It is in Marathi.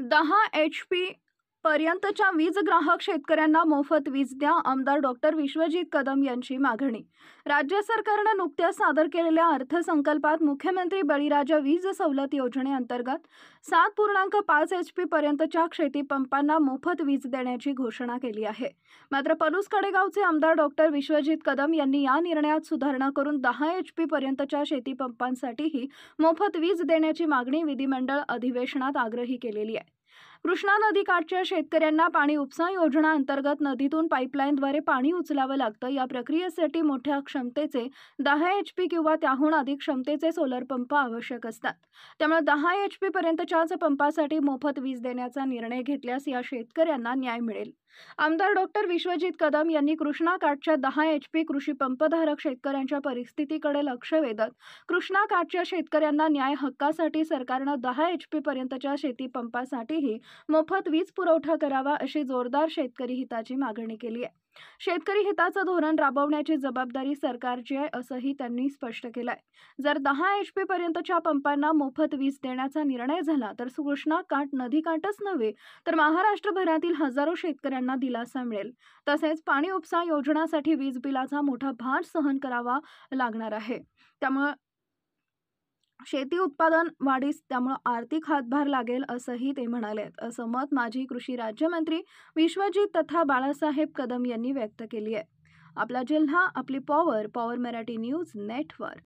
10 HP पर्यंतच्या वीज ग्राहक शेतकऱ्यांना मोफत वीज द्या, आमदार डॉक्टर विश्वजित कदम यांची मागणी। राज्य सरकारने नुकत्याच सादर केलेल्या अर्थसंकल्पात मुख्यमंत्री बळीराजा वीज सवलत योजनेअंतर्गत 7.5 HP पर्यंतच्या शेतीपंपांना मोफत वीज देण्याची घोषणा केली आहे। मात्र पलूस कडेगावचे आमदार डॉक्टर विश्वजित कदम यांनी या निर्णयात सुधारणा करून 10 HP पर्यंतच्या शेतीपंपांसाठीही मोफत वीज देण्याची मागणी विधिमंडळ अधिवेशनात आग्रही केलेली आहे। कृष्णा नदीकाठच्या शेतकऱ्यांना पाणी उपसा योजना अंतर्गत नदीतून पाईपलाईनद्वारे पाणी उचलावं लागतं। या प्रक्रियेसाठी मोठ्या क्षमतेचे 10 HP किंवा त्याहून अधिक क्षमतेचे सोलर पंप आवश्यक असतात। त्यामुळे 10 HP पर्यंतच्याच पंपासाठी मोफत वीज देण्याचा निर्णय घेतल्यास या शेतकऱ्यांना न्याय मिळेल। आमदार डॉक्टर विश्वजित कदम यांनी कृष्णा काठच्या 10 HP कृषी पंपधारक शेतकऱ्यांच्या परिस्थितीकडे लक्ष वेधत कृष्णा काठच्या शेतकऱ्यांना न्याय हक्कासाठी सरकारने 10 HP पर्यंतच्या शेतीपंपासाठीही मोफत वीज पुरवठा करावा अशी जोरदार शेतकरी हिताची मागणी केली आहे। शेतकरी हिताचं धोरण राबवण्याची जबाबदारी सरकारची आहे असंही त्यांनी स्पष्ट केलंय। जर 10 HP पर्यंतच्या पंपांना मोफत वीज देण्याचा निर्णय झाला तर कृष्णा काठ नदीकाठच नव्हे तर महाराष्ट्रभरातील हजारो शेतकऱ्यांना दिलासा मिळेल। तसेच पाणी उपसा योजनासाठी वीज बिलाचा मोठा भार सहन करावा लागणार आहे। त्यामुळे शेती उत्पादन वाढीस आर्थिक हातभार लागेल असंही ते म्हणाले। असं मत माजी कृषी राज्यमंत्री विश्वजित तथा बाळासाहेब कदम यांनी व्यक्त केली आहे। आपला जिल्हा आपली पॉवर मराठी न्यूज नेटवर्क।